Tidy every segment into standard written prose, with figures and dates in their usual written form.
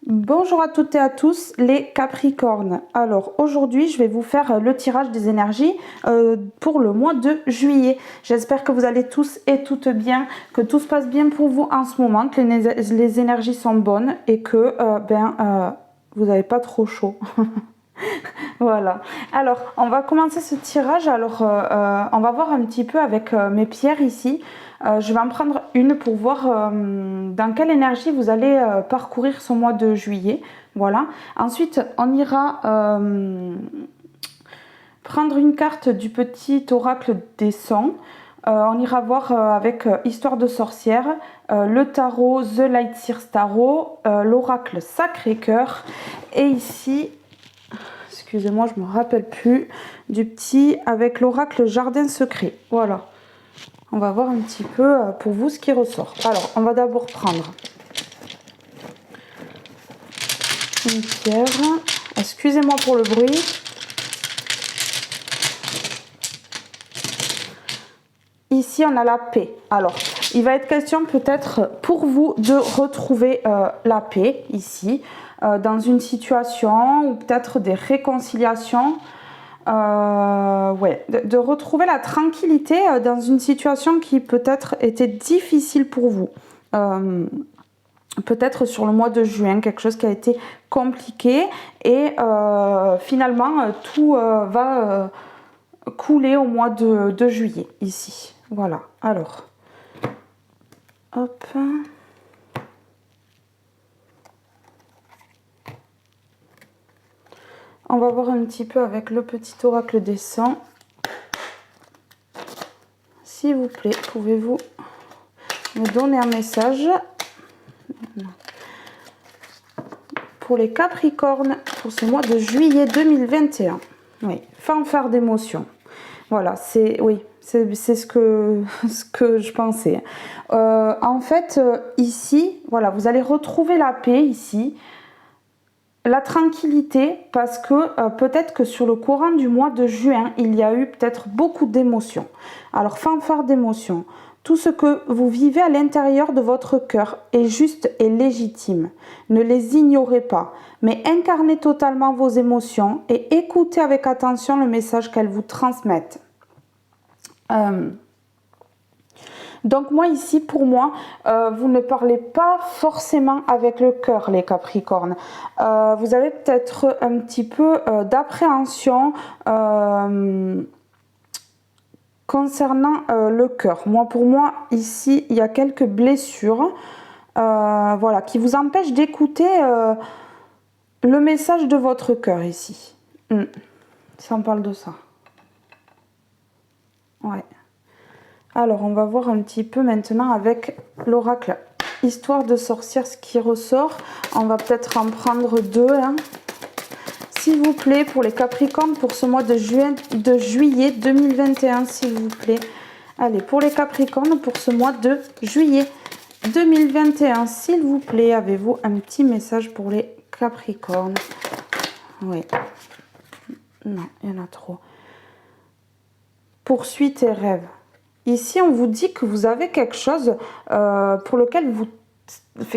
Bonjour à toutes et à tous les Capricornes. Alors aujourd'hui je vais vous faire le tirage des énergies pour le mois de juillet. J'espère que vous allez tous et toutes bien, que tout se passe bien pour vous en ce moment, que les énergies sont bonnes et que vous n'avez pas trop chaud. Voilà. Alors on va commencer ce tirage. Alors on va voir un petit peu avec mes pierres ici. Je vais en prendre une pour voir dans quelle énergie vous allez parcourir ce mois de juillet. Voilà. Ensuite, on ira prendre une carte du petit oracle des sons. On ira voir avec Histoire de sorcière, le tarot The Light Seers Tarot, l'oracle Sacré-Cœur. Et ici, excusez-moi, je ne me rappelle plus, du petit avec l'oracle Jardin Secret. Voilà. On va voir un petit peu pour vous ce qui ressort. Alors, on va d'abord prendre une pierre. Excusez-moi pour le bruit. Ici, on a la paix. Alors, il va être question peut-être pour vous de retrouver la paix ici, dans une situation ou peut-être des réconciliations. De retrouver la tranquillité dans une situation qui peut-être était difficile pour vous. Peut-être sur le mois de juin, quelque chose qui a été compliqué et finalement tout va couler au mois de juillet ici. Voilà, alors, hop. On va voir un petit peu avec le petit oracle des sons. S'il vous plaît, pouvez-vous me donner un message pour les Capricornes pour ce mois de juillet 2021? Oui, fanfare d'émotion. Voilà, c'est ce que je pensais. En fait, ici, voilà, vous allez retrouver la paix ici. La tranquillité, parce que peut-être que sur le courant du mois de juin, il y a eu peut-être beaucoup d'émotions. Alors, fanfare d'émotions. Tout ce que vous vivez à l'intérieur de votre cœur est juste et légitime. Ne les ignorez pas, mais incarnez totalement vos émotions et écoutez avec attention le message qu'elles vous transmettent. Donc moi ici, pour moi, vous ne parlez pas forcément avec le cœur, les Capricornes. Vous avez peut-être un petit peu d'appréhension concernant le cœur. Pour moi, ici, il y a quelques blessures voilà, qui vous empêchent d'écouter le message de votre cœur ici. Ça, on parle de ça. Ouais. Alors, on va voir un petit peu maintenant avec l'oracle Histoire de sorcière ce qui ressort. On va peut-être en prendre deux. Hein. S'il vous plaît, pour les Capricornes, pour ce mois de juillet 2021, s'il vous plaît. Allez, pour les Capricornes, pour ce mois de juillet 2021, s'il vous plaît, avez-vous un petit message pour les Capricornes? Oui. Non, il y en a trop. Poursuite et rêve. Ici, on vous dit que vous avez quelque chose pour lequel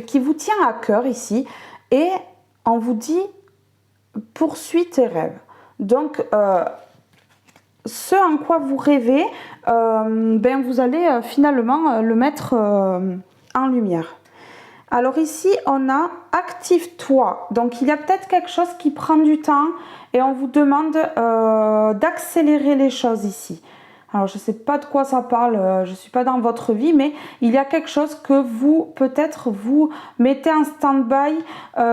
qui vous tient à cœur ici. Et on vous dit poursuite et rêve. Donc, ce en quoi vous rêvez, vous allez finalement le mettre en lumière. Alors ici, on a active-toi. Donc, il y a peut-être quelque chose qui prend du temps et on vous demande d'accélérer les choses ici. Alors, je ne sais pas de quoi ça parle, je ne suis pas dans votre vie, mais il y a quelque chose que vous, peut-être, vous mettez en stand-by,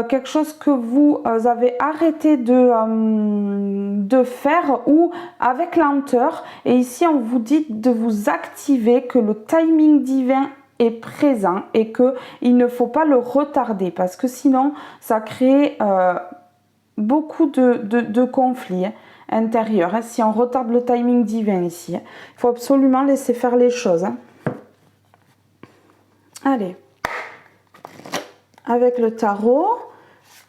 quelque chose que vous avez arrêté de faire ou avec lenteur. Et ici, on vous dit de vous activer, que le timing divin est présent et qu'il ne faut pas le retarder parce que sinon, ça crée beaucoup de conflits. Intérieur, hein, si on retarde le timing divin ici. Il faut absolument laisser faire les choses. Hein. Allez. Avec le tarot,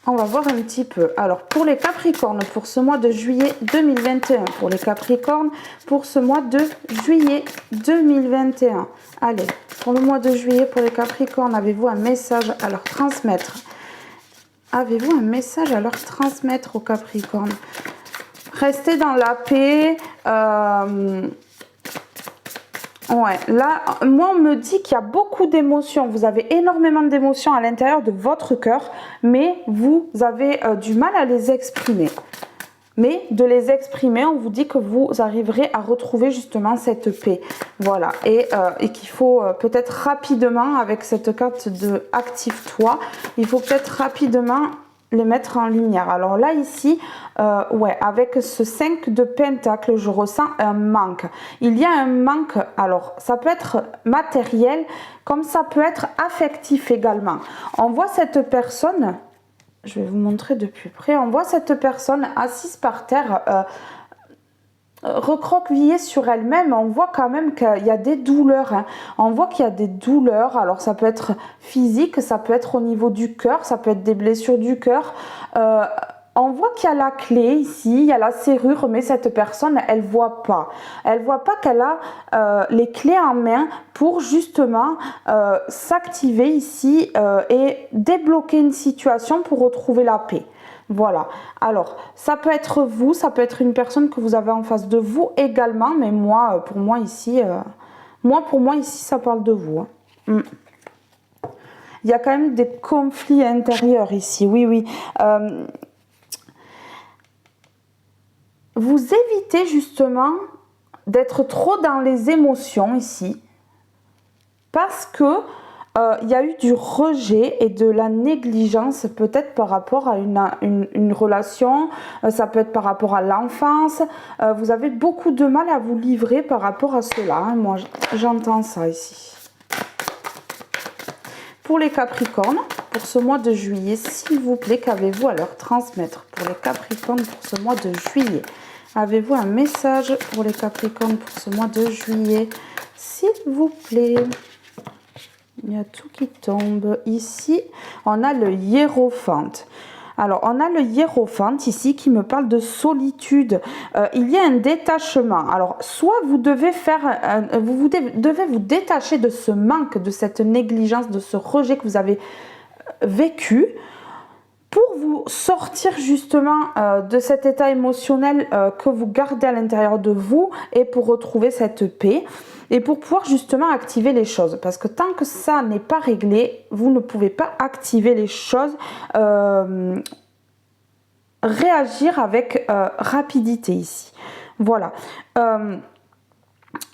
on va voir un petit peu. Alors, pour les Capricornes, pour ce mois de juillet 2021. Pour les Capricornes, pour ce mois de juillet 2021. Allez, pour le mois de juillet, pour les Capricornes, avez-vous un message à leur transmettre? Avez-vous un message à leur transmettre aux Capricornes? Restez dans la paix. Ouais, là, moi, on me dit qu'il y a beaucoup d'émotions. Vous avez énormément d'émotions à l'intérieur de votre cœur, mais vous avez du mal à les exprimer. Mais de les exprimer, on vous dit que vous arriverez à retrouver justement cette paix. Voilà, et qu'il faut peut-être rapidement, avec cette carte de Active-toi, il faut peut-être rapidement les mettre en lumière. Alors là, ici, ouais, avec ce 5 de Pentacle, je ressens un manque. Il y a un manque, alors ça peut être matériel, comme ça peut être affectif également. On voit cette personne, je vais vous montrer de plus près, on voit cette personne assise par terre, recroquevillée sur elle-même. On voit quand même qu'il y a des douleurs, hein. On voit qu'il y a des douleurs, alors ça peut être physique, ça peut être au niveau du cœur, ça peut être des blessures du cœur. On voit qu'il y a la clé ici, il y a la serrure, mais cette personne, elle voit pas. Elle voit pas qu'elle a les clés en main pour justement s'activer ici et débloquer une situation pour retrouver la paix. Voilà, alors ça peut être vous, ça peut être une personne que vous avez en face de vous également, mais moi, pour moi ici, ça parle de vous, hein. Il y a quand même des conflits intérieurs ici, oui, oui. Vous évitez justement d'être trop dans les émotions ici, parce que il y a eu du rejet et de la négligence peut-être par rapport à une relation, ça peut être par rapport à l'enfance. Vous avez beaucoup de mal à vous livrer par rapport à cela, hein. Moi, j'entends ça ici. Pour les Capricornes, pour ce mois de juillet, s'il vous plaît, qu'avez-vous à leur transmettre? Pour les Capricornes, pour ce mois de juillet, avez-vous un message pour les Capricornes pour ce mois de juillet? S'il vous plaît. Il y a tout qui tombe. Ici, on a le Hiérophante. Alors, on a le Hiérophante ici qui me parle de solitude. Il y a un détachement. Alors, soit vous devez devez vous détacher de ce manque, de cette négligence, de ce rejet que vous avez vécu, pour vous sortir justement de cet état émotionnel que vous gardez à l'intérieur de vous et pour retrouver cette paix et pour pouvoir justement activer les choses. Parce que tant que ça n'est pas réglé, vous ne pouvez pas activer les choses, réagir avec rapidité ici. Voilà.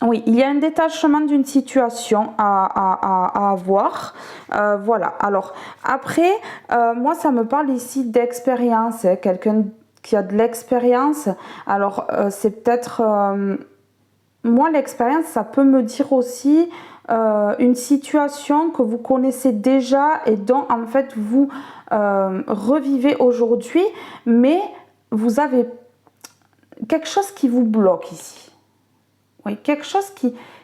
Oui, il y a un détachement d'une situation à avoir. Voilà. Alors, après, moi, ça me parle ici d'expérience. Hein, quelqu'un qui a de l'expérience. Alors, c'est peut-être... moi, l'expérience, ça peut me dire aussi une situation que vous connaissez déjà et dont, en fait, vous revivez aujourd'hui. Mais vous avez quelque chose qui vous bloque ici. Oui, quelque chose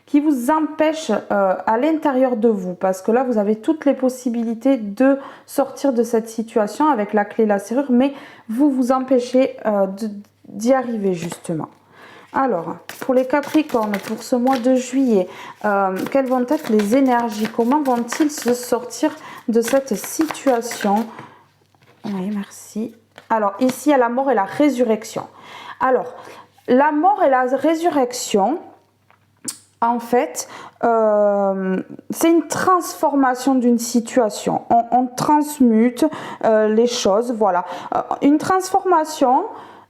qui vous empêche à l'intérieur de vous, parce que là, vous avez toutes les possibilités de sortir de cette situation avec la clé et la serrure, mais vous vous empêchez d'y arriver justement. Alors, pour les Capricornes, pour ce mois de juillet, quelles vont être les énergies? Comment vont-ils se sortir de cette situation? Oui, merci. Alors, ici, il y a la mort et la résurrection. Alors, la mort et la résurrection, en fait, c'est une transformation d'une situation. On transmute les choses, voilà. Une transformation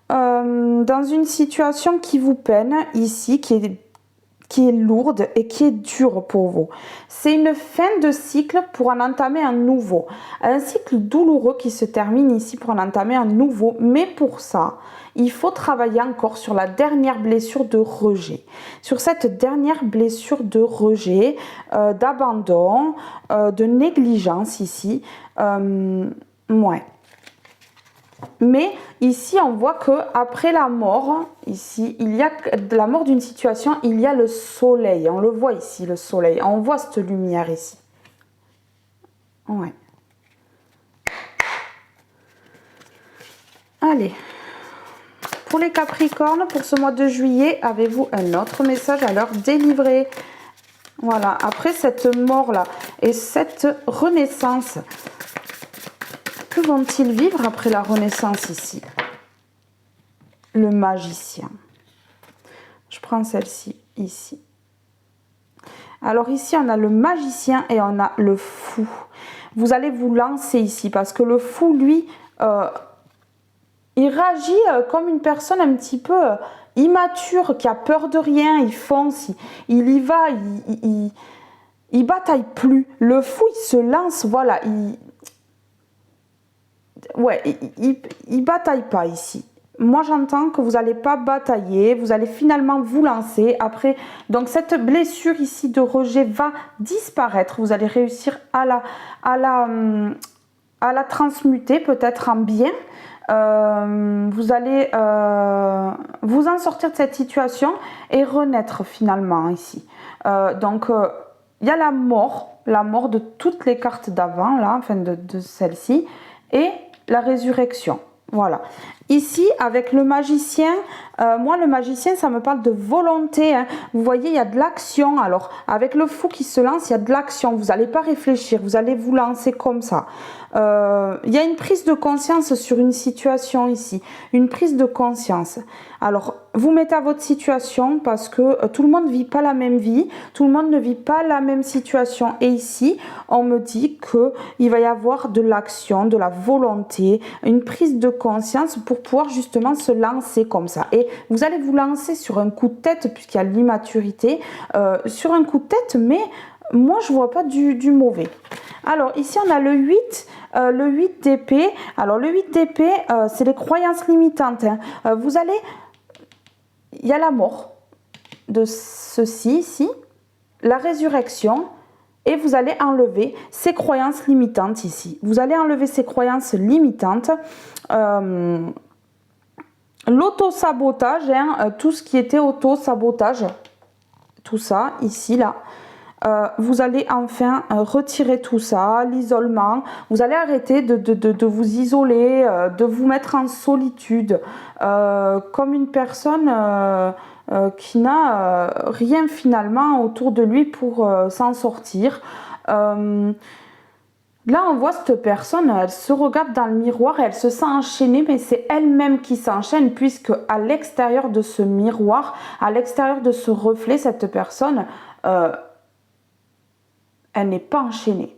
dans une situation qui vous peine ici, qui est lourde et qui est dure pour vous. C'est une fin de cycle pour en entamer un nouveau. Un cycle douloureux qui se termine ici pour en entamer un nouveau. Mais pour ça, il faut travailler encore sur la dernière blessure de rejet. Sur cette dernière blessure de rejet, d'abandon, de négligence ici. Ouais. Mais ici, on voit que après la mort, ici, il y a la mort d'une situation, il y a le soleil. On le voit ici, le soleil. On voit cette lumière ici. Ouais. Allez. Pour les Capricornes, pour ce mois de juillet, avez-vous un autre message à leur délivrer? Voilà. Après cette mort-là et cette renaissance, que vont-ils vivre après la renaissance ici? Le magicien. Je prends celle-ci, ici. Alors ici, on a le magicien et on a le fou. Vous allez vous lancer ici parce que le fou, lui, il réagit comme une personne un petit peu immature, qui a peur de rien, il fonce, il y va, il bataille plus. Le fou, il se lance, voilà, il bataille pas ici. Moi, j'entends que vous n'allez pas batailler, vous allez finalement vous lancer. Après, donc cette blessure ici de rejet va disparaître. Vous allez réussir à la transmuter peut-être en bien. Vous allez vous en sortir de cette situation et renaître finalement ici. Donc, il y a la mort de toutes les cartes d'avant, là, enfin de celle-ci, et la résurrection. Voilà. Ici, avec le magicien, moi, le magicien, ça me parle de volonté. Hein. Vous voyez, il y a de l'action. Alors, avec le fou qui se lance, il y a de l'action. Vous n'allez pas réfléchir, vous allez vous lancer comme ça. Il y a une prise de conscience sur une situation ici. Une prise de conscience. Alors, vous mettez à votre situation parce que tout le monde ne vit pas la même vie. Tout le monde ne vit pas la même situation. Et ici, on me dit qu'il va y avoir de l'action, de la volonté, une prise de conscience pour pouvoir justement se lancer comme ça. Et vous allez vous lancer sur un coup de tête, puisqu'il y a l'immaturité, sur un coup de tête, mais moi je vois pas du mauvais. Alors ici on a le 8 d'épée. Alors le 8 d'épée, c'est les croyances limitantes. Hein. Vous allez, il y a la mort de ceci ici, la résurrection, et vous allez enlever ces croyances limitantes ici. Vous allez enlever ces croyances limitantes. L'auto-sabotage, hein, tout ce qui était auto-sabotage, tout ça, ici, là, vous allez enfin retirer tout ça, l'isolement. Vous allez arrêter de vous isoler, de vous mettre en solitude, comme une personne qui n'a rien finalement autour de lui pour s'en sortir. Là, on voit cette personne, elle se regarde dans le miroir et elle se sent enchaînée, mais c'est elle-même qui s'enchaîne, puisque à l'extérieur de ce miroir, à l'extérieur de ce reflet, cette personne, elle n'est pas enchaînée.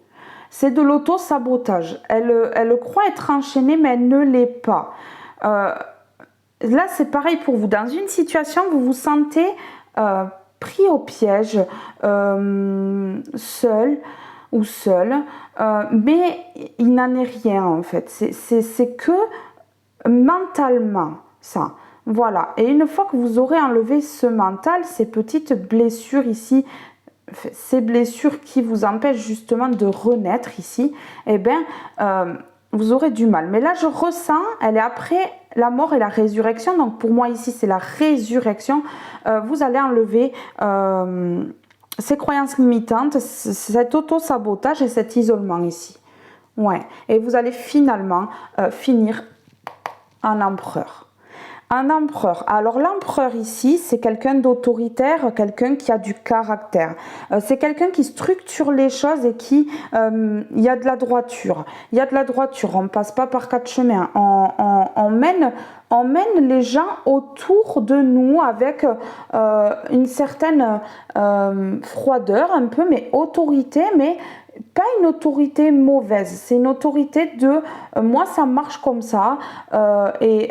C'est de l'auto-sabotage. Elle croit être enchaînée, mais elle ne l'est pas. Là, c'est pareil pour vous. Dans une situation, vous vous sentez pris au piège, seul ou seul, mais il n'en est rien en fait. C'est que mentalement ça. Voilà. Et une fois que vous aurez enlevé ce mental, ces petites blessures ici, ces blessures qui vous empêchent justement de renaître ici, eh bien, vous aurez du mal. Mais là, je ressens, elle est après la mort et la résurrection. Donc pour moi ici, c'est la résurrection. Vous allez enlever ces croyances limitantes, cet auto-sabotage et cet isolement ici. Ouais. Et vous allez finalement finir en empereur. Un empereur. Alors l'empereur ici, c'est quelqu'un d'autoritaire, quelqu'un qui a du caractère. C'est quelqu'un qui structure les choses et qui, il y a de la droiture. Il y a de la droiture. On ne passe pas par quatre chemins. On mène les gens autour de nous avec une certaine froideur, un peu, mais autorité, mais pas une autorité mauvaise. C'est une autorité de moi, ça marche comme ça et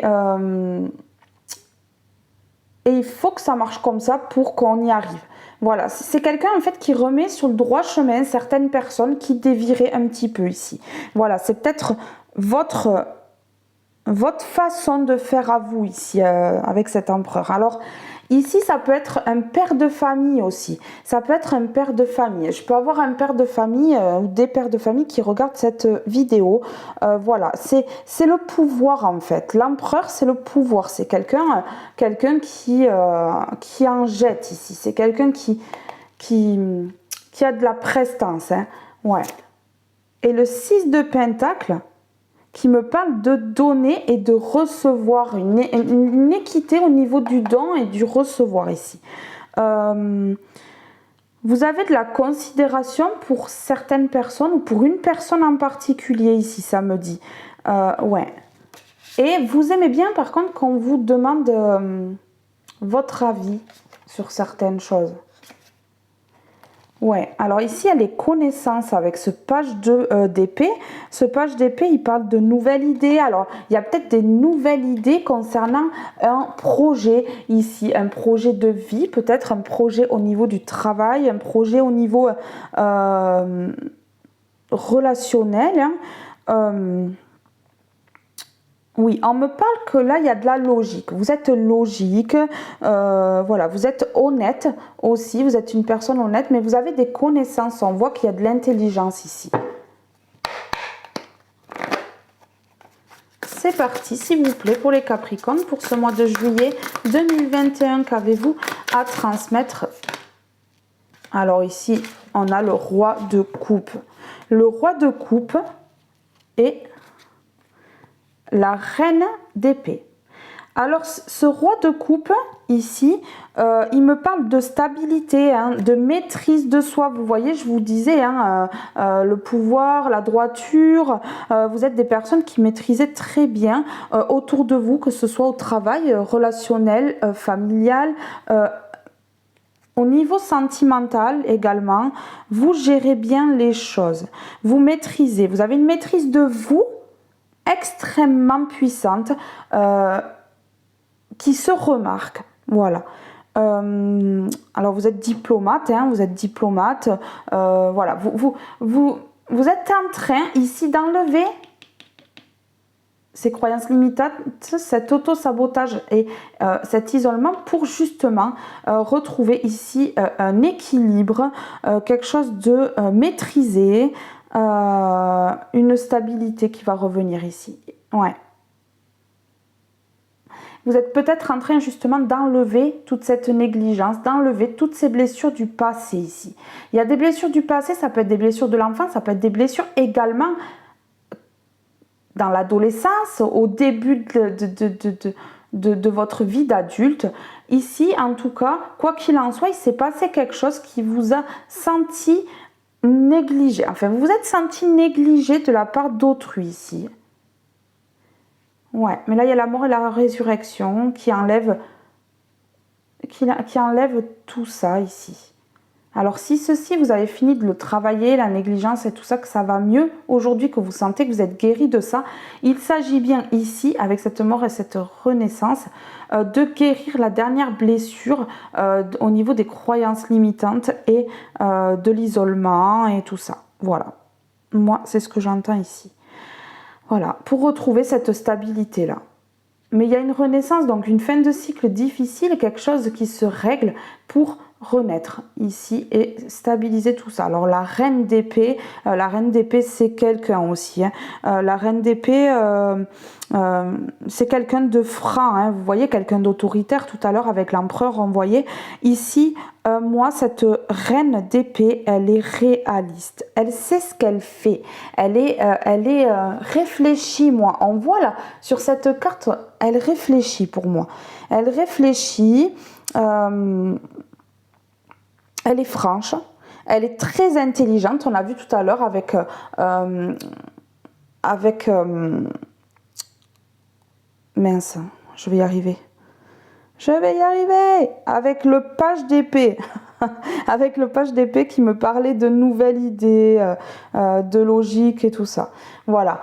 il faut que ça marche comme ça pour qu'on y arrive. Voilà, c'est quelqu'un en fait qui remet sur le droit chemin certaines personnes qui dévieraient un petit peu ici. Voilà, c'est peut-être votre façon de faire à vous ici avec cet empereur. Alors ici, ça peut être un père de famille aussi. Ça peut être un père de famille. Je peux avoir un père de famille ou des pères de famille qui regardent cette vidéo. Voilà, c'est le pouvoir en fait. L'empereur, c'est le pouvoir. C'est quelqu'un qui en jette ici. C'est quelqu'un qui a de la prestance. Hein. Ouais. Et le 6 de Pentacle, qui me parle de donner et de recevoir, une équité au niveau du don et du recevoir ici. Vous avez de la considération pour certaines personnes ou pour une personne en particulier ici, ça me dit. Ouais. Et vous aimez bien, par contre, qu'on vous demande votre avis sur certaines choses. Ouais, alors ici, il y a les connaissances avec ce page d'épée. Ce page d'épée, il parle de nouvelles idées. Alors, il y a peut-être des nouvelles idées concernant un projet ici, un projet de vie, peut-être un projet au niveau du travail, un projet au niveau relationnel. Hein. Oui, on me parle que là, il y a de la logique. Vous êtes logique, voilà, vous êtes honnête aussi, vous êtes une personne honnête, mais vous avez des connaissances. On voit qu'il y a de l'intelligence ici. C'est parti, s'il vous plaît, pour les Capricornes, pour ce mois de juillet 2021. Qu'avez-vous à transmettre? Alors ici, on a le roi de coupe. Le roi de coupe est la reine d'épée. Alors, ce roi de coupe, ici, il me parle de stabilité, hein, de maîtrise de soi. Vous voyez, je vous disais, hein, le pouvoir, la droiture, vous êtes des personnes qui maîtrisez très bien autour de vous, que ce soit au travail, relationnel, familial, au niveau sentimental également. Vous gérez bien les choses. Vous maîtrisez, vous avez une maîtrise de vous extrêmement puissante qui se remarque. Voilà. Alors vous êtes diplomate, hein, vous êtes diplomate. Voilà. Vous êtes en train ici d'enlever ces croyances limitantes, cet auto-sabotage et cet isolement pour justement retrouver ici un équilibre, quelque chose de maîtrisé. Une stabilité qui va revenir ici. Ouais. Vous êtes peut-être en train justement d'enlever toute cette négligence, d'enlever toutes ces blessures du passé ici. Il y a des blessures du passé, ça peut être des blessures de l'enfance, ça peut être des blessures également dans l'adolescence, au début de votre vie d'adulte. Ici, en tout cas, quoi qu'il en soit, il s'est passé quelque chose qui vous a senti négligé. Enfin, vous vous êtes senti négligé de la part d'autrui ici. Ouais, mais là, il y a la mort et la résurrection qui enlève tout ça ici. Alors, si ceci, vous avez fini de le travailler, la négligence et tout ça, que ça va mieux aujourd'hui, que vous sentez que vous êtes guéri de ça, il s'agit bien ici, avec cette mort et cette renaissance, de guérir la dernière blessure au niveau des croyances limitantes et de l'isolement et tout ça. Voilà. Moi, c'est ce que j'entends ici. Voilà, pour retrouver cette stabilité-là. Mais il y a une renaissance, donc une fin de cycle difficile, quelque chose qui se règle pour renaître ici et stabiliser tout ça. Alors la reine d'épée c'est quelqu'un aussi. Hein. La reine d'épée, c'est quelqu'un de franc. Hein. Vous voyez, quelqu'un d'autoritaire tout à l'heure avec l'empereur, on voyait. Ici, moi, cette reine d'épée, elle est réaliste. Elle sait ce qu'elle fait. Elle est réfléchie, moi. On voit là, sur cette carte, elle réfléchit pour moi. Elle réfléchit. Elle est franche, elle est très intelligente. On a vu tout à l'heure avec mince, je vais y arriver. Avec le page d'épée. Avec le page d'épée qui me parlait de nouvelles idées, de logique et tout ça. Voilà.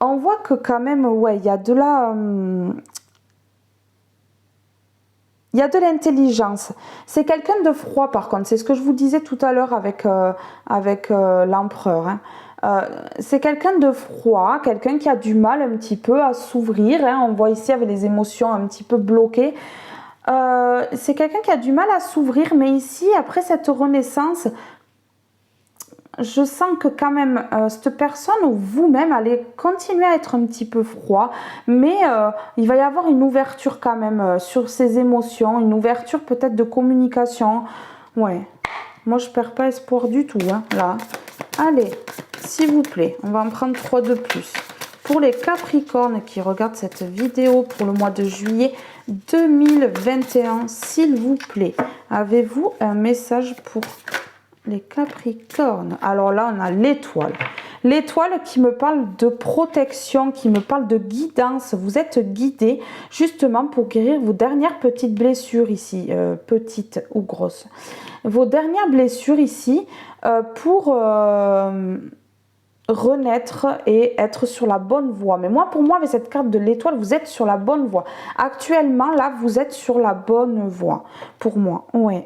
On voit que quand même, ouais, il y a de la... il y a de l'intelligence. C'est quelqu'un de froid par contre. C'est ce que je vous disais tout à l'heure avec l'empereur. Hein. C'est quelqu'un de froid, quelqu'un qui a du mal un petit peu à s'ouvrir. Hein. On voit ici avec les émotions un petit peu bloquées. C'est quelqu'un qui a du mal à s'ouvrir. Mais ici, après cette renaissance, je sens que quand même cette personne ou vous-même allez continuer à être un petit peu froid, mais il va y avoir une ouverture quand même sur ses émotions, une ouverture peut-être de communication. Ouais, moi je perds pas espoir du tout, hein, là. Allez, s'il vous plaît, on va en prendre 3 de plus. Pour les Capricornes qui regardent cette vidéo pour le mois de juillet 2021, s'il vous plaît, avez-vous un message pour Les Capricornes. Alors là, on a l'étoile. L'étoile qui me parle de protection, qui me parle de guidance. Vous êtes guidé justement pour guérir vos dernières petites blessures ici, petites ou grosses. Vos dernières blessures ici pour renaître et être sur la bonne voie. Mais moi, pour moi, avec cette carte de l'étoile, vous êtes sur la bonne voie. Actuellement, là, vous êtes sur la bonne voie. Pour moi, oui.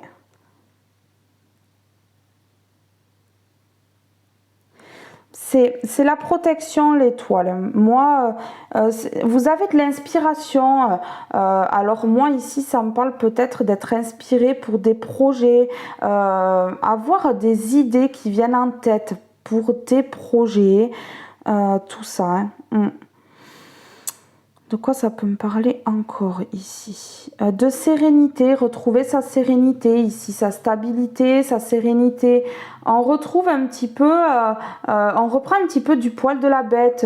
C'est la protection, l'étoile. Moi, vous avez de l'inspiration. Alors moi, ici, ça me parle peut-être d'être inspiré pour des projets, avoir des idées qui viennent en tête pour des projets, tout ça. Hein. De quoi ça peut me parler encore ici? De sérénité, retrouver sa sérénité ici, sa stabilité, sa sérénité. On retrouve un petit peu, on reprend un petit peu du poil de la bête,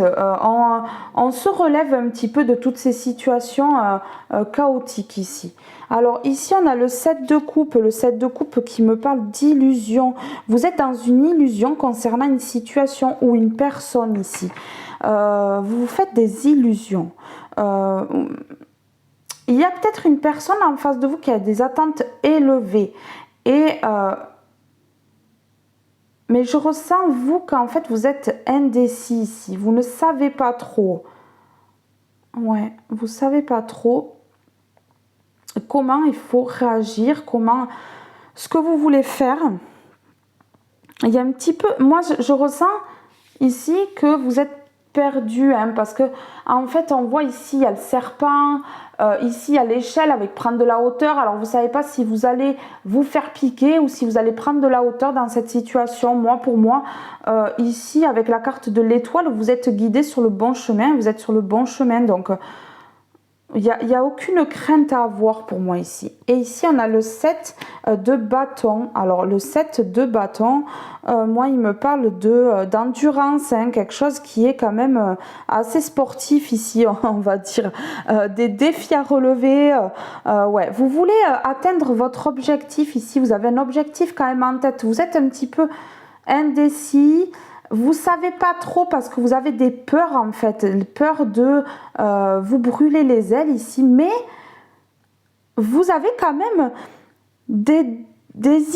on se relève un petit peu de toutes ces situations chaotiques ici. Alors ici on a le 7 de coupe, le 7 de coupe qui me parle d'illusion. Vous êtes dans une illusion concernant une situation ou une personne ici. Vous vous faites des illusions. Il y a peut-être une personne en face de vous qui a des attentes élevées et mais je ressens vous qu'en fait vous êtes indécis ici, vous ne savez pas trop. Ouais, vous savez pas trop comment il faut réagir, comment ce que vous voulez faire. Il y a un petit peu, moi je ressens ici que vous êtes perdu, hein, parce que en fait on voit ici il y a le serpent, ici il y a l'échelle avec prendre de la hauteur. Alors vous savez pas si vous allez vous faire piquer ou si vous allez prendre de la hauteur dans cette situation. Moi pour moi ici avec la carte de l'étoile vous êtes guidé sur le bon chemin, vous êtes sur le bon chemin, donc il n'y a aucune crainte à avoir pour moi ici. Et ici, on a le 7 de bâton. Alors, le 7 de bâton, moi, il me parle d'endurance, hein, quelque chose qui est quand même assez sportif ici, on va dire. Des défis à relever. Ouais. Vous voulez atteindre votre objectif ici. Vous avez un objectif quand même en tête. Vous êtes un petit peu indécis. Vous savez pas trop parce que vous avez des peurs en fait, peur de vous brûler les ailes ici, mais vous avez quand même des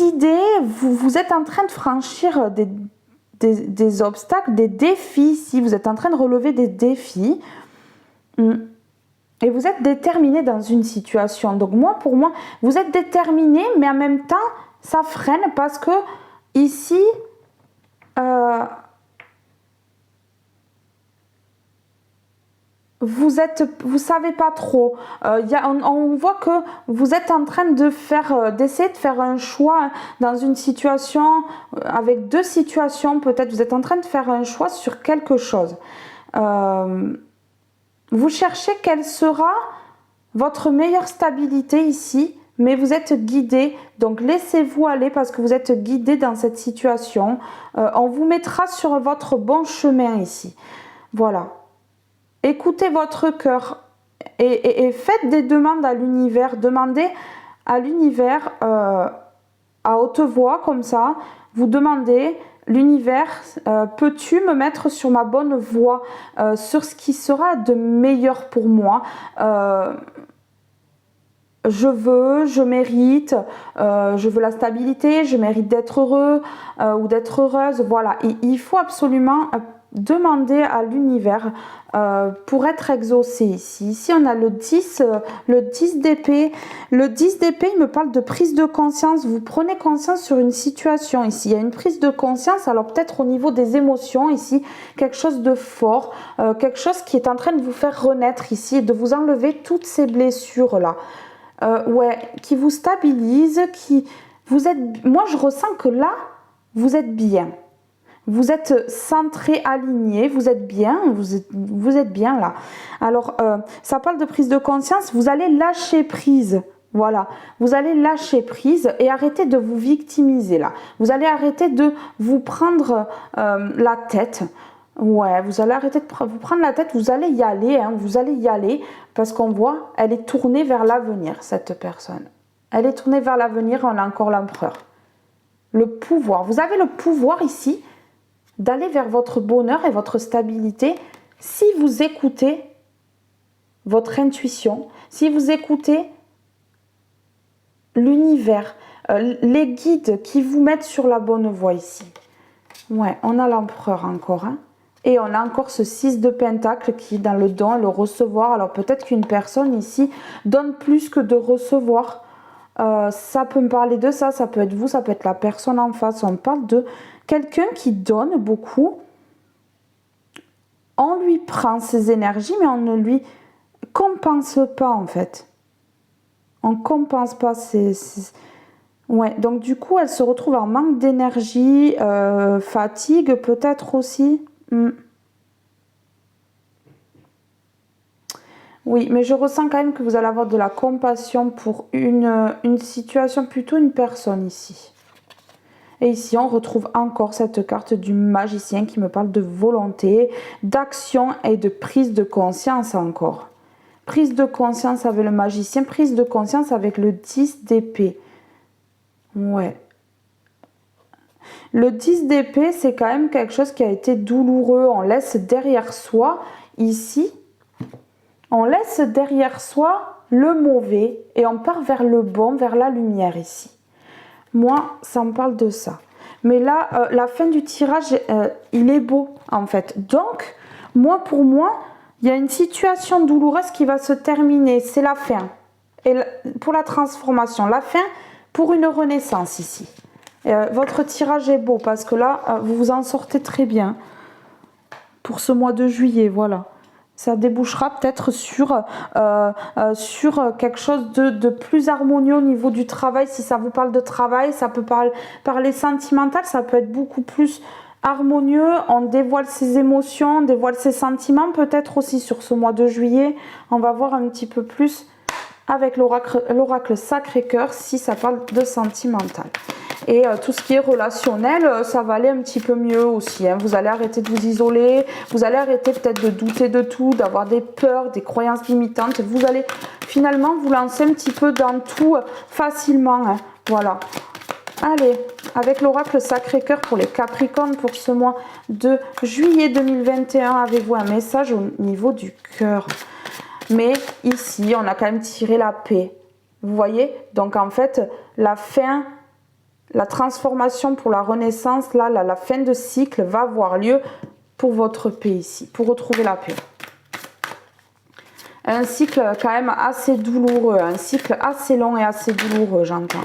idées, vous êtes en train de franchir des obstacles, des défis ici, vous êtes en train de relever des défis et vous êtes déterminé dans une situation. Donc moi, pour moi, vous êtes déterminé, mais en même temps, ça freine parce que ici, vous savez pas trop. On voit que vous êtes en train de d'essayer de faire un choix dans une situation, avec deux situations peut-être. Vous êtes en train de faire un choix sur quelque chose. Vous cherchez quelle sera votre meilleure stabilité ici, mais vous êtes guidé. Donc laissez-vous aller parce que vous êtes guidé dans cette situation. On vous mettra sur votre bon chemin ici. Voilà. Écoutez votre cœur et faites des demandes à l'univers. Demandez à l'univers à haute voix comme ça. Vous demandez, l'univers, peux-tu me mettre sur ma bonne voie, sur ce qui sera de meilleur pour moi. Je mérite, je veux la stabilité, je mérite d'être heureux ou d'être heureuse. Voilà, il faut absolument demander à l'univers pour être exaucé ici. Ici, on a le 10 d'épée. Le 10 d'épée, il me parle de prise de conscience. Vous prenez conscience sur une situation ici. Il y a une prise de conscience, alors peut-être au niveau des émotions ici, quelque chose de fort, quelque chose qui est en train de vous faire renaître ici et de vous enlever toutes ces blessures-là. Ouais, qui vous stabilise, moi, je ressens que là, vous êtes bien. Vous êtes centré, aligné, vous êtes bien, vous êtes bien là. Alors, ça parle de prise de conscience, vous allez lâcher prise. Voilà, vous allez lâcher prise et arrêter de vous victimiser là. Vous allez arrêter de vous prendre la tête. Ouais, vous allez arrêter de vous prendre la tête, vous allez y aller, hein, vous allez y aller parce qu'on voit, elle est tournée vers l'avenir, cette personne. Elle est tournée vers l'avenir, on a encore l'empereur. le pouvoir. Vous avez le pouvoir ici d'aller vers votre bonheur et votre stabilité si vous écoutez votre intuition, si vous écoutez l'univers, les guides qui vous mettent sur la bonne voie ici. Ouais, on a l'empereur encore, hein. Et on a encore ce 6 de Pentacle qui est dans le don et le recevoir. Alors peut-être qu'une personne ici donne plus que de recevoir. Ça peut me parler de ça, ça peut être vous, ça peut être la personne en face. On parle de quelqu'un qui donne beaucoup. On lui prend ses énergies, mais on ne lui compense pas en fait. On ne compense pas ses... Ouais, donc du coup, elle se retrouve en manque d'énergie, fatigue peut-être aussi. Oui, mais je ressens quand même que vous allez avoir de la compassion pour une situation, plutôt une personne ici. Et ici, on retrouve encore cette carte du magicien qui me parle de volonté, d'action et de prise de conscience encore. Prise de conscience avec le magicien, prise de conscience avec le 10 d'épée. Ouais. Le 10 d'épée, c'est quand même quelque chose qui a été douloureux. On laisse derrière soi, ici, on laisse derrière soi le mauvais et on part vers le bon, vers la lumière ici. Moi, ça me parle de ça. Mais là, la fin du tirage, il est beau en fait. Donc, pour moi, il y a une situation douloureuse qui va se terminer. C'est la fin. Et pour la transformation, la fin pour une renaissance ici. Votre tirage est beau parce que là, vous vous en sortez très bien. Pour ce mois de juillet, voilà. Ça débouchera peut-être sur quelque chose de plus harmonieux au niveau du travail. Si ça vous parle de travail, ça peut parler sentimental, ça peut être beaucoup plus harmonieux. On dévoile ses émotions, on dévoile ses sentiments peut-être aussi sur ce mois de juillet. On va voir un petit peu plus avec l'oracle Sacré-Cœur si ça parle de sentimental. Et tout ce qui est relationnel, ça va aller un petit peu mieux aussi, hein. Vous allez arrêter de vous isoler, vous allez arrêter peut-être de douter de tout, d'avoir des peurs, des croyances limitantes. Vous allez finalement vous lancer un petit peu dans tout facilement, hein. Voilà. Allez, avec l'oracle Sacré-Cœur pour les Capricornes pour ce mois de juillet 2021, avez-vous un message au niveau du cœur? Mais ici, on a quand même tiré la paix. Vous voyez? Donc en fait, la fin... La transformation pour la renaissance, là, la fin de cycle va avoir lieu pour votre paix ici, pour retrouver la paix. Un cycle quand même assez douloureux, un cycle assez long et assez douloureux, j'entends.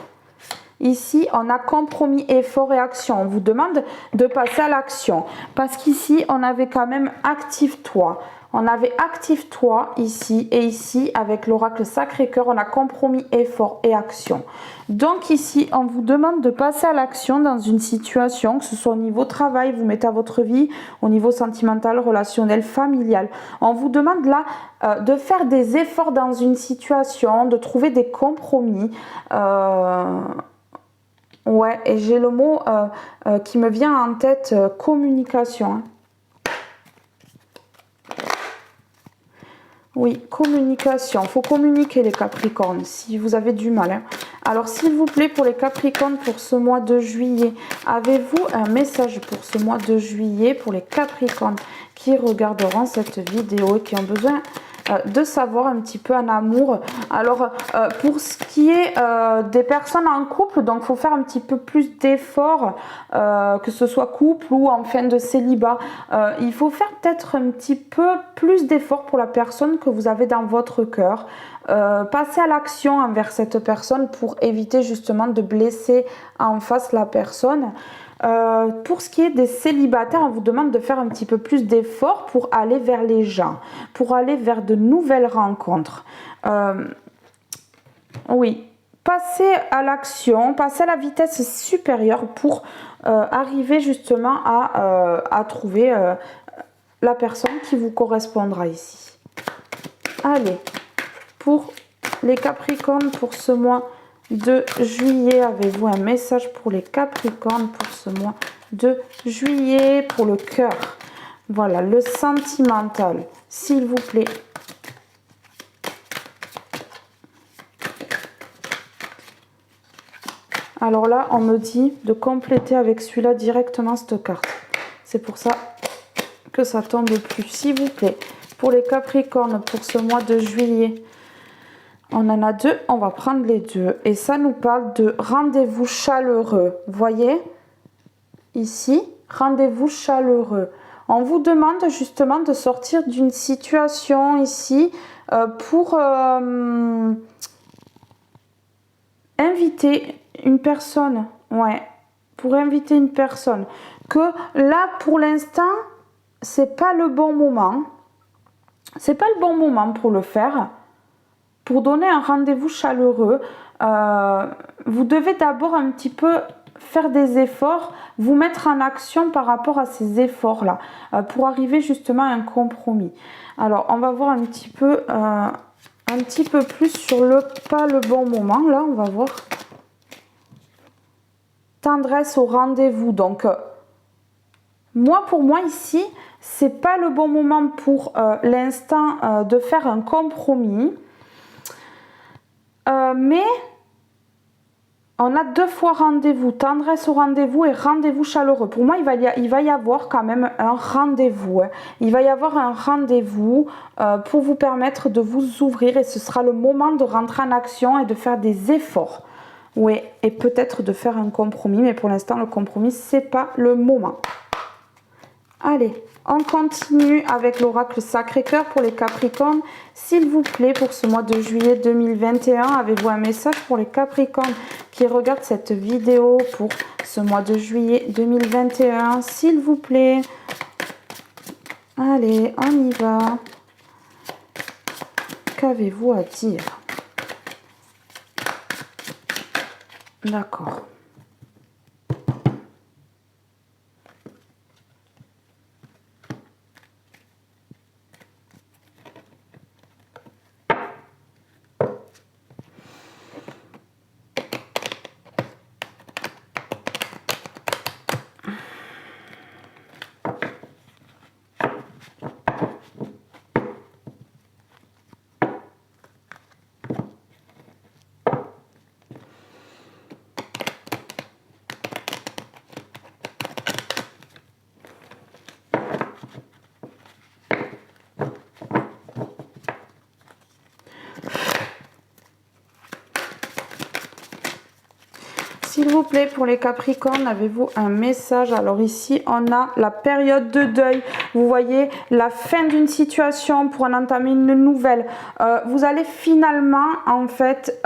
Ici, on a compromis, effort et action. On vous demande de passer à l'action. Parce qu'ici, on avait quand même active-toi. On avait active-toi ici et ici avec l'oracle Sacré-Cœur. On a compromis, effort et action. Donc ici, on vous demande de passer à l'action dans une situation, que ce soit au niveau travail, vous mettez à votre vie, au niveau sentimental, relationnel, familial. On vous demande là de faire des efforts dans une situation, de trouver des compromis. Ouais, et j'ai le mot qui me vient en tête, communication. Hein. Oui, communication. Il faut communiquer les Capricornes si vous avez du mal. Hein. Alors, s'il vous plaît, pour les Capricornes, pour ce mois de juillet, avez-vous un message pour ce mois de juillet pour les Capricornes qui regarderont cette vidéo et qui ont besoin de savoir un petit peu en amour? Alors, pour ce qui est des personnes en couple, donc il faut faire un petit peu plus d'efforts, que ce soit couple ou en fin de célibat. Il faut faire peut-être un petit peu plus d'efforts pour la personne que vous avez dans votre cœur. Passer à l'action envers cette personne pour éviter justement de blesser en face la personne. Pour ce qui est des célibataires, on vous demande de faire un petit peu plus d'efforts pour aller vers les gens, pour aller vers de nouvelles rencontres. Oui, passer à l'action, passer à la vitesse supérieure pour arriver justement à trouver la personne qui vous correspondra ici. Allez, pour les Capricornes, pour ce mois de juillet, avez-vous un message pour les Capricornes pour ce mois de juillet, pour le cœur? Voilà, le sentimental, s'il vous plaît. Alors là, on me dit de compléter avec celui-là directement cette carte. C'est pour ça que ça tombe plus. S'il vous plaît, pour les Capricornes, pour ce mois de juillet, on en a deux, on va prendre les deux. Et ça nous parle de rendez-vous chaleureux. Vous voyez? Ici, rendez-vous chaleureux. On vous demande justement de sortir d'une situation ici pour inviter une personne. Ouais, pour inviter une personne. Que là, pour l'instant, c'est pas le bon moment. C'est pas le bon moment pour le faire. Pour donner un rendez-vous chaleureux, vous devez d'abord un petit peu faire des efforts, vous mettre en action par rapport à ces efforts-là, pour arriver justement à un compromis. Alors, on va voir un petit peu plus sur pas le bon moment. Là, on va voir. Tendresse au rendez-vous. Donc, pour moi ici, c'est pas le bon moment pour l'instant de faire un compromis. Mais on a deux fois rendez-vous, tendresse au rendez-vous et rendez-vous chaleureux. Pour moi, il va y avoir quand même un rendez-vous. Hein. Il va y avoir un rendez-vous pour vous permettre de vous ouvrir et ce sera le moment de rentrer en action et de faire des efforts. Oui, et peut-être de faire un compromis, mais pour l'instant, le compromis, c'est pas le moment. Allez, on continue avec l'oracle Sacré-Cœur pour les Capricornes. S'il vous plaît, pour ce mois de juillet 2021, avez-vous un message pour les Capricornes qui regardent cette vidéo pour ce mois de juillet 2021? S'il vous plaît. Allez, on y va. Qu'avez-vous à dire? D'accord. S'il vous plaît, pour les Capricornes, avez-vous un message? Alors ici, on a la période de deuil. Vous voyez, la fin d'une situation pour en entamer une nouvelle. Vous allez finalement, en fait,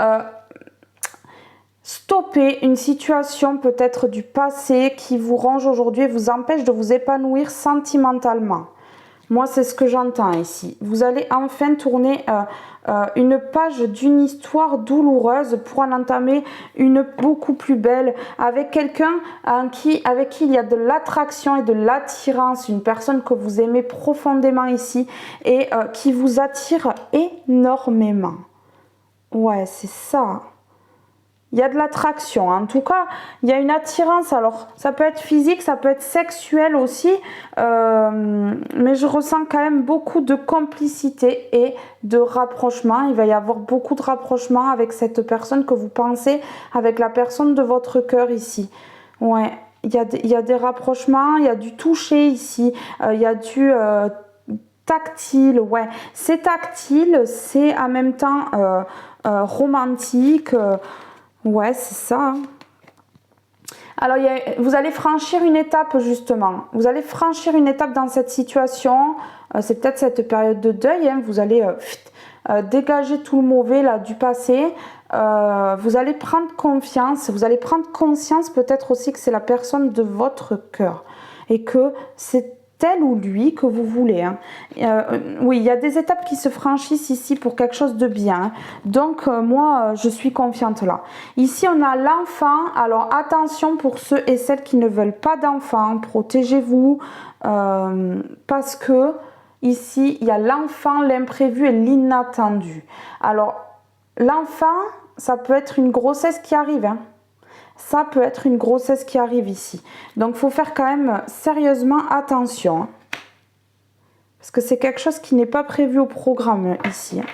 stopper une situation peut-être du passé qui vous ronge aujourd'hui et vous empêche de vous épanouir sentimentalement. Moi, c'est ce que j'entends ici. Vous allez enfin tourner une page d'une histoire douloureuse pour en entamer une beaucoup plus belle avec quelqu'un avec qui il y a de l'attraction et de l'attirance, une personne que vous aimez profondément ici et qui vous attire énormément. Ouais, c'est ça. Il y a de l'attraction, en tout cas, il y a une attirance, alors ça peut être physique, ça peut être sexuel aussi, mais je ressens quand même beaucoup de complicité et de rapprochement. Il va y avoir beaucoup de rapprochement avec cette personne que vous pensez, avec la personne de votre cœur ici. Ouais, il y a des rapprochements, il y a du toucher ici, il y a du tactile, ouais. C'est tactile, c'est en même temps romantique. Ouais, c'est ça. Alors, vous allez franchir une étape, justement. Vous allez franchir une étape dans cette situation. C'est peut-être cette période de deuil. Hein. Vous allez dégager tout le mauvais là, du passé. Vous allez prendre confiance. Vous allez prendre conscience peut-être aussi que c'est la personne de votre cœur. Et que c'est elle ou lui que vous voulez. Hein. Oui, il y a des étapes qui se franchissent ici pour quelque chose de bien. Hein. Donc, moi, je suis confiante là. Ici, on a l'enfant. Alors, attention pour ceux et celles qui ne veulent pas d'enfant. Protégez-vous parce que ici, il y a l'enfant, l'imprévu et l'inattendu. Alors, l'enfant, ça peut être une grossesse qui arrive. Hein. Ça peut être une grossesse qui arrive ici. Donc, il faut faire quand même sérieusement attention. Hein. Parce que c'est quelque chose qui n'est pas prévu au programme ici. Hein.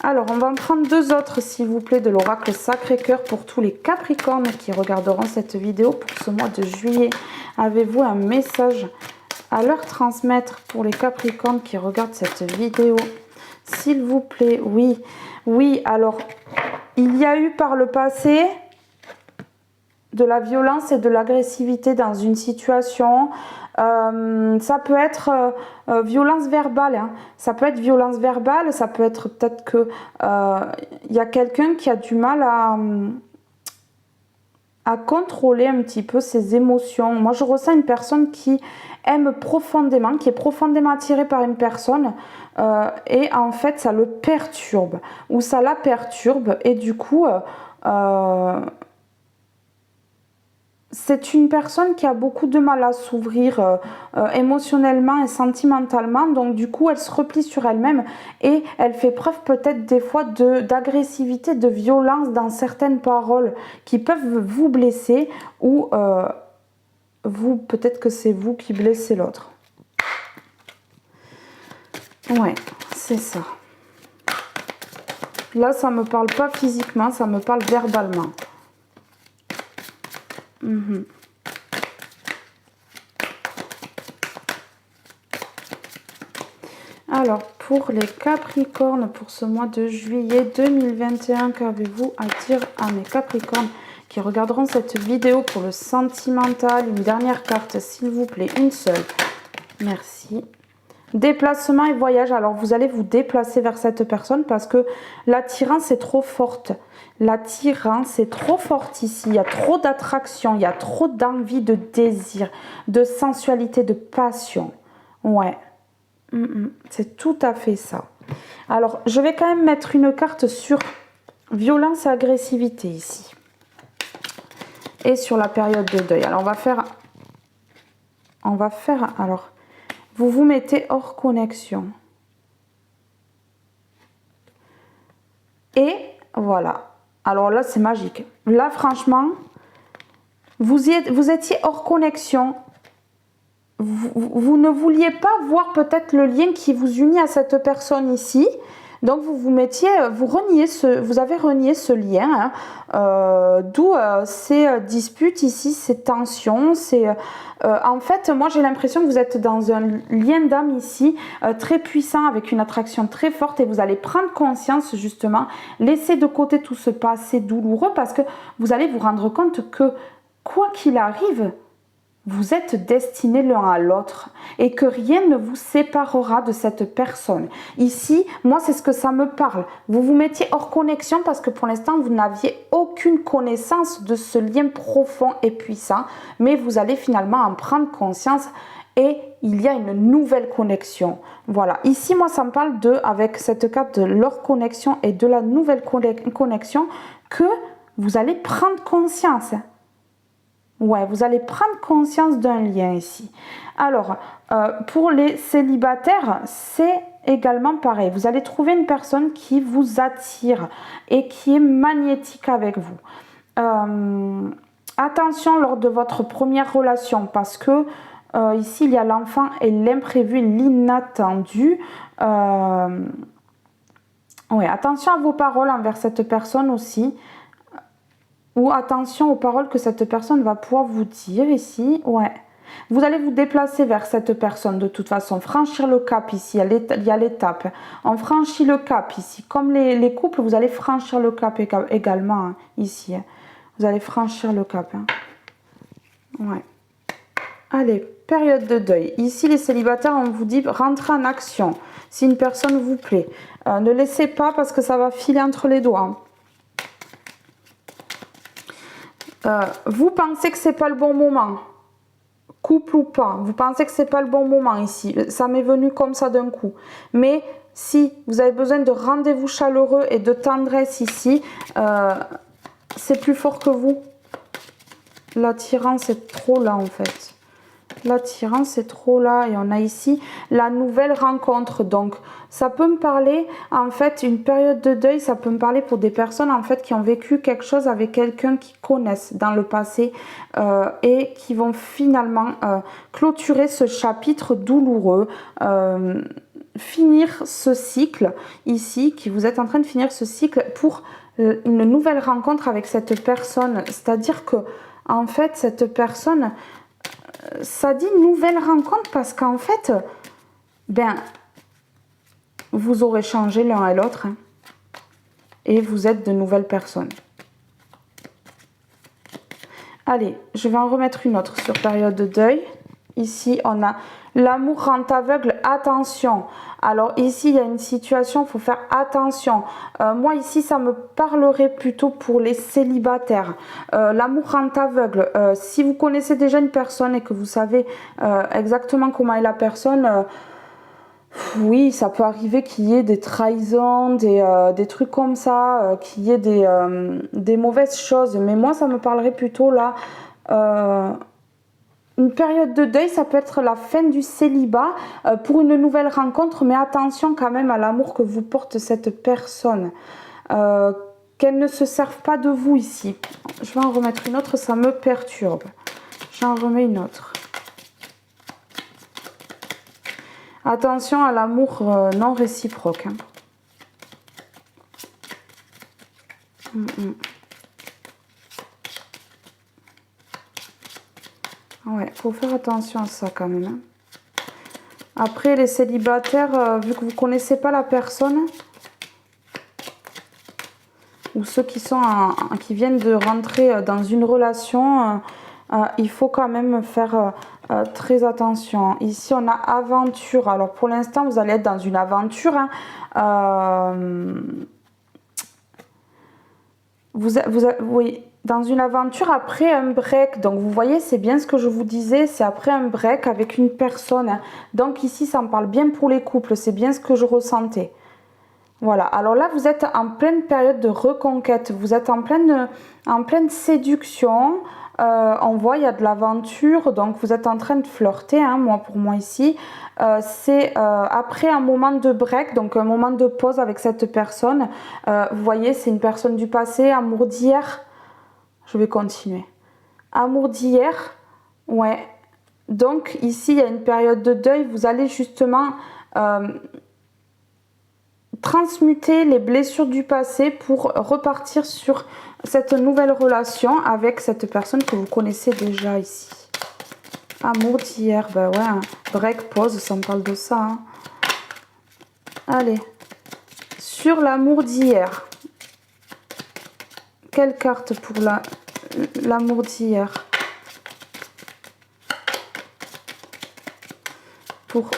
Alors, on va en prendre deux autres, s'il vous plaît, de l'oracle Sacré-Cœur pour tous les Capricornes qui regarderont cette vidéo pour ce mois de juillet. Avez-vous un message à leur transmettre pour les Capricornes qui regardent cette vidéo? S'il vous plaît, oui. Oui, alors, il y a eu par le passé de la violence et de l'agressivité dans une situation. Ça peut être violence verbale, hein. Ça peut être violence verbale, ça peut être peut-être que y a quelqu'un qui a du mal à contrôler un petit peu ses émotions. Moi, je ressens une personne qui aime profondément, qui est profondément attirée par une personne et en fait, ça le perturbe ou ça la perturbe et du coup... c'est une personne qui a beaucoup de mal à s'ouvrir émotionnellement et sentimentalement. Donc du coup, elle se replie sur elle-même et elle fait preuve peut-être des fois d'agressivité, de violence dans certaines paroles qui peuvent vous blesser ou vous, peut-être que c'est vous qui blessez l'autre. Ouais, c'est ça. Là, ça ne me parle pas physiquement, ça me parle verbalement. Alors, pour les Capricornes, pour ce mois de juillet 2021, qu'avez-vous à dire à mes Capricornes qui regarderont cette vidéo pour le sentimental? Une dernière carte, s'il vous plaît, une seule. Merci. Déplacement et voyage. Alors, vous allez vous déplacer vers cette personne parce que l'attirance est trop forte. L'attirance est trop forte ici. Il y a trop d'attraction, il y a trop d'envie, de désir, de sensualité, de passion. Ouais. C'est tout à fait ça. Alors, je vais quand même mettre une carte sur violence et agressivité ici. Et sur la période de deuil. Alors, on va faire alors, vous vous mettez hors connexion. Et voilà. Alors là, c'est magique. Là, franchement, vous étiez hors connexion. Vous ne vouliez pas voir peut-être le lien qui vous unit à cette personne ici. Donc vous avez renié ce lien, hein, d'où ces disputes ici, ces tensions. En fait, moi j'ai l'impression que vous êtes dans un lien d'âme ici, très puissant, avec une attraction très forte et vous allez prendre conscience justement, laisser de côté tout ce passé douloureux parce que vous allez vous rendre compte que quoi qu'il arrive, vous êtes destinés l'un à l'autre et que rien ne vous séparera de cette personne. Ici, moi, c'est ce que ça me parle. Vous vous mettiez hors connexion parce que pour l'instant, vous n'aviez aucune connaissance de ce lien profond et puissant, mais vous allez finalement en prendre conscience et il y a une nouvelle connexion. Voilà. Ici, moi, ça me parle avec cette carte de leur connexion et de la nouvelle connexion, que vous allez prendre conscience. Ouais, vous allez prendre conscience d'un lien ici. Alors, pour les célibataires, c'est également pareil. Vous allez trouver une personne qui vous attire et qui est magnétique avec vous. Attention lors de votre première relation parce que ici, il y a l'enfant et l'imprévu, l'inattendu. Ouais, attention à vos paroles envers cette personne aussi. Ou attention aux paroles que cette personne va pouvoir vous dire ici. Ouais. Vous allez vous déplacer vers cette personne de toute façon. Franchir le cap ici. Il y a l'étape. On franchit le cap ici. Comme les couples, vous allez franchir le cap également hein, ici. Hein. Vous allez franchir le cap. Hein. Ouais. Allez, période de deuil. Ici, les célibataires, on vous dit rentrez en action. Si une personne vous plaît. Ne laissez pas parce que ça va filer entre les doigts. Vous pensez que c'est pas le bon moment, couple ou pas, vous pensez que c'est pas le bon moment ici, ça m'est venu comme ça d'un coup, mais si vous avez besoin de rendez-vous chaleureux et de tendresse ici, c'est plus fort que vous. L'attirance est trop là en fait. L'attirance est trop là et on a ici la nouvelle rencontre. Donc ça peut me parler en fait une période de deuil, ça peut me parler pour des personnes en fait qui ont vécu quelque chose avec quelqu'un qu'ils connaissent dans le passé et qui vont finalement clôturer ce chapitre douloureux. finir ce cycle ici, que vous êtes en train de finir ce cycle pour une nouvelle rencontre avec cette personne. C'est-à-dire que, en fait, cette personne, ça dit nouvelle rencontre parce qu'en fait, ben, vous aurez changé l'un et l'autre, hein, et vous êtes de nouvelles personnes. Allez, je vais en remettre une autre sur période de deuil. Ici, on a l'amour rend aveugle, attention. Alors ici, il y a une situation, il faut faire attention. Moi, ici, ça me parlerait plutôt pour les célibataires. L'amour rend aveugle. Si vous connaissez déjà une personne et que vous savez exactement comment est la personne, oui, ça peut arriver qu'il y ait des trahisons, des trucs comme ça, qu'il y ait des mauvaises choses. Mais moi, ça me parlerait plutôt là... une période de deuil, ça peut être la fin du célibat pour une nouvelle rencontre, mais attention quand même à l'amour que vous porte cette personne. Qu'elle ne se serve pas de vous ici. Je vais en remettre une autre, ça me perturbe. J'en remets une autre. Attention à l'amour non réciproque. Hein. Ouais, faut faire attention à ça quand même. Hein. Après, les célibataires, vu que vous ne connaissez pas la personne, ou ceux qui viennent de rentrer dans une relation, il faut quand même faire très attention. Ici, on a aventure. Alors, pour l'instant, vous allez être dans une aventure. Hein. Oui, dans une aventure après un break. Donc, vous voyez, c'est bien ce que je vous disais. C'est après un break avec une personne. Hein. Donc, ici, ça me parle bien pour les couples. C'est bien ce que je ressentais. Voilà, alors là vous êtes en pleine période de reconquête, vous êtes en pleine séduction, on voit il y a de l'aventure, donc vous êtes en train de flirter, hein, pour moi ici. C'est après un moment de break, donc un moment de pause avec cette personne. Vous voyez, c'est une personne du passé, amour d'hier. Je vais continuer. Amour d'hier, ouais. Donc ici il y a une période de deuil, vous allez justement... transmuter les blessures du passé pour repartir sur cette nouvelle relation avec cette personne que vous connaissez déjà ici. Amour d'hier, ben ouais, hein. Break, pause, ça me parle de ça. Hein. Allez, sur l'amour d'hier. Quelle carte pour l'amour d'hier? Pour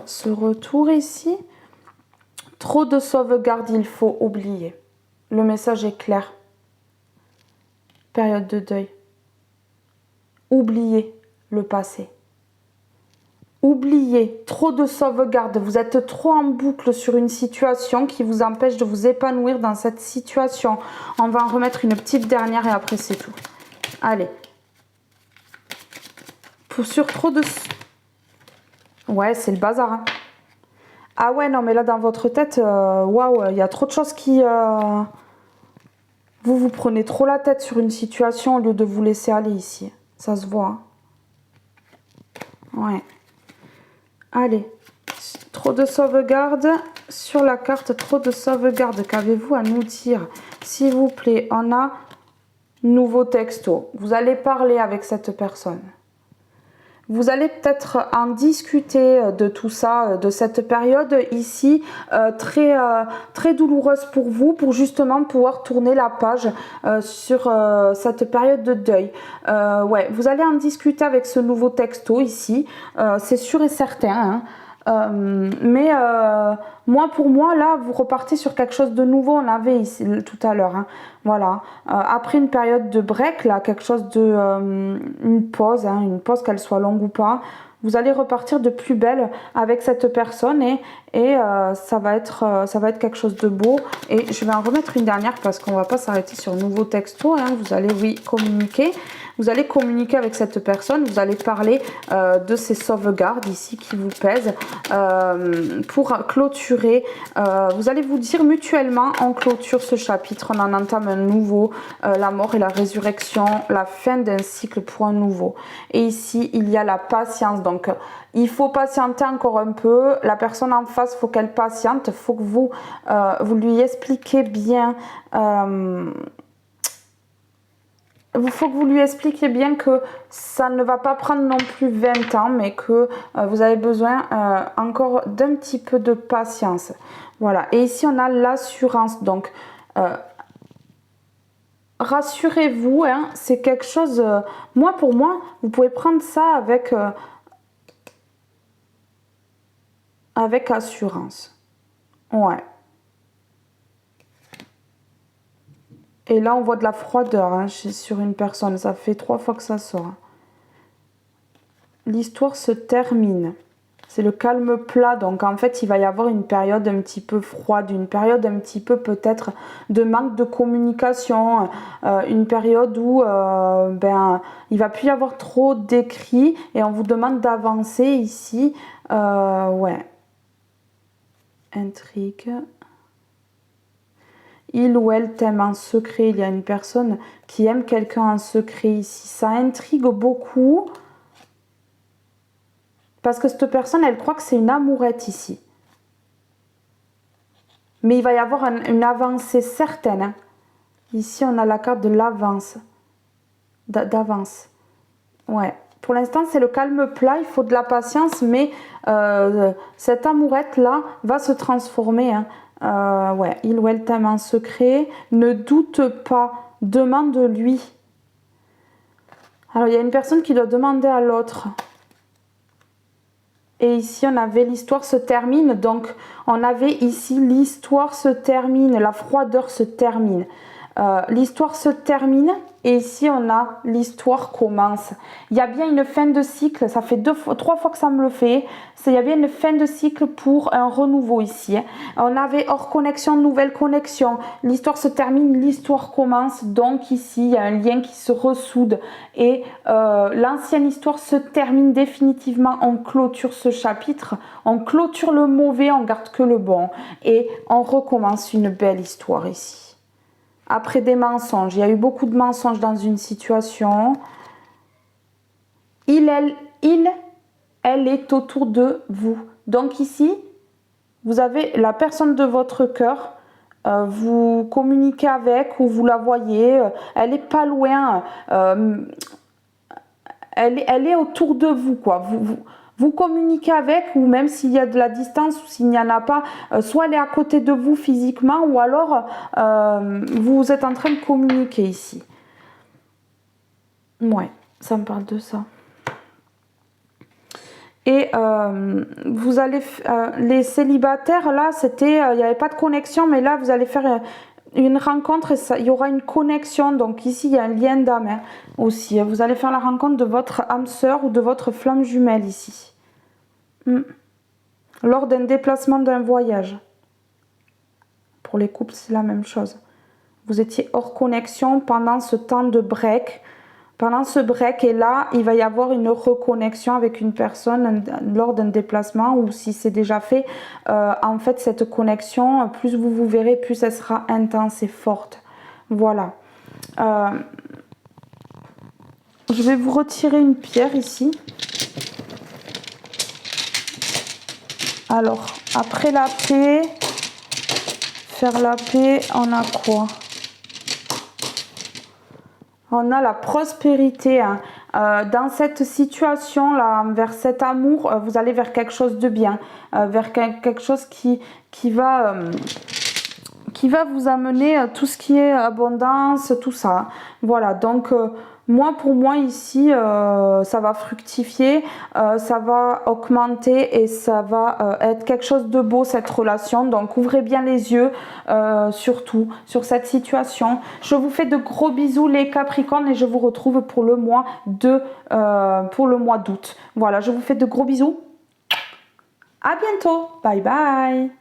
ce retour ici. Trop de sauvegarde, il faut oublier. Le message est clair. Période de deuil. Oubliez le passé. Oubliez, trop de sauvegarde. Vous êtes trop en boucle sur une situation qui vous empêche de vous épanouir dans cette situation. On va en remettre une petite dernière et après c'est tout. Allez. Sur trop de... Ouais, c'est le bazar, hein. Ah ouais, non, mais là, dans votre tête, waouh, il y a trop de choses qui... Vous prenez trop la tête sur une situation au lieu de vous laisser aller ici. Ça se voit. Hein. Ouais. Allez. Trop de sauvegarde. Sur la carte, trop de sauvegarde. Qu'avez-vous à nous dire? S'il vous plaît, on a nouveau texto. Vous allez parler avec cette personne. Vous allez peut-être en discuter de tout ça, de cette période ici, très douloureuse pour vous, pour justement pouvoir tourner la page sur cette période de deuil. Ouais, vous allez en discuter avec ce nouveau texto ici, c'est sûr et certain. Hein. Moi, pour moi, là, vous repartez sur quelque chose de nouveau. On avait ici tout à l'heure. Hein. Voilà. Après une période de break, là, quelque chose de... une pause, hein, une pause, qu'elle soit longue ou pas. Vous allez repartir de plus belle avec cette personne et ça va être quelque chose de beau. Et je vais en remettre une dernière parce qu'on ne va pas s'arrêter sur nouveau texto. Hein. Vous allez, oui, communiquer. vous allez communiquer avec cette personne, vous allez parler de ces sauvegardes ici qui vous pèsent pour clôturer. Vous allez vous dire mutuellement, on clôture ce chapitre, on en entame un nouveau, la mort et la résurrection, la fin d'un cycle pour un nouveau. Et ici, il y a la patience, donc il faut patienter encore un peu. La personne en face, il faut qu'elle patiente, il faut que vous lui expliquiez bien... il faut que vous lui expliquiez bien que ça ne va pas prendre non plus 20 ans, mais que vous avez besoin encore d'un petit peu de patience. Voilà, et ici on a l'assurance, donc rassurez-vous, hein, c'est quelque chose, moi pour moi, vous pouvez prendre ça avec assurance. Ouais. Et là, on voit de la froideur hein, sur une personne. Ça fait 3 fois que ça sort. L'histoire se termine. C'est le calme plat. Donc, en fait, il va y avoir une période un petit peu froide. Une période un petit peu peut-être de manque de communication. Une période où il va plus y avoir trop d'écrits. Et on vous demande d'avancer ici. Ouais. Intrigue. Il ou elle t'aime en secret. Il y a une personne qui aime quelqu'un en secret ici. Ça intrigue beaucoup. Parce que cette personne, elle croit que c'est une amourette ici. Mais il va y avoir une avancée certaine. Hein. Ici, on a la carte de l'avance. D'avance. Ouais. Pour l'instant, c'est le calme plat. Il faut de la patience. Mais cette amourette-là va se transformer. Hein. Ouais, il ou elle t'aime en secret. Ne doute pas. Demande-lui. Alors, il y a une personne qui doit demander à l'autre. Et ici, on avait l'histoire se termine. Donc, on avait ici l'histoire se termine. La froideur se termine. L'histoire se termine. Et ici, on a l'histoire commence. Il y a bien une fin de cycle. Ça fait 3 fois que ça me le fait. Il y a bien une fin de cycle pour un renouveau ici. On avait hors connexion, nouvelle connexion. L'histoire se termine, l'histoire commence. Donc ici, il y a un lien qui se ressoude. Et l'ancienne histoire se termine définitivement. On clôture ce chapitre. On clôture le mauvais, on garde que le bon. Et on recommence une belle histoire ici. Après des mensonges, il y a eu beaucoup de mensonges dans une situation. Elle est autour de vous. Donc ici, vous avez la personne de votre cœur, vous communiquez avec ou vous la voyez, elle n'est pas loin, elle est autour de vous, quoi. Vous communiquez avec, ou même s'il y a de la distance ou s'il n'y en a pas, soit elle est à côté de vous physiquement, ou alors vous êtes en train de communiquer ici. Ouais, ça me parle de ça. Et vous allez, les célibataires, là, c'était, il n'y avait pas de connexion, mais là, vous allez faire une rencontre et il y aura une connexion. Donc ici, il y a un lien d'âme hein, aussi. Vous allez faire la rencontre de votre âme sœur ou de votre flamme jumelle ici. Lors d'un déplacement d'un voyage. Pour les couples, c'est la même chose. Vous étiez hors connexion pendant ce temps de break. Pendant ce break, et là, il va y avoir une reconnexion avec une personne lors d'un déplacement ou si c'est déjà fait. En fait, cette connexion, plus vous vous verrez, plus elle sera intense et forte. Voilà. Je vais vous retirer une pierre ici. Alors, après la paix, faire la paix, on a quoi? On a la prospérité. Hein. Dans cette situation-là, vers cet amour, vous allez vers quelque chose de bien, vers quelque chose qui va vous amener tout ce qui est abondance, tout ça. Voilà, donc pour moi ici, ça va fructifier, ça va augmenter et ça va être quelque chose de beau cette relation. Donc ouvrez bien les yeux, surtout sur cette situation. Je vous fais de gros bisous les Capricornes et je vous retrouve pour le mois d'août. Voilà, je vous fais de gros bisous. À bientôt. Bye bye.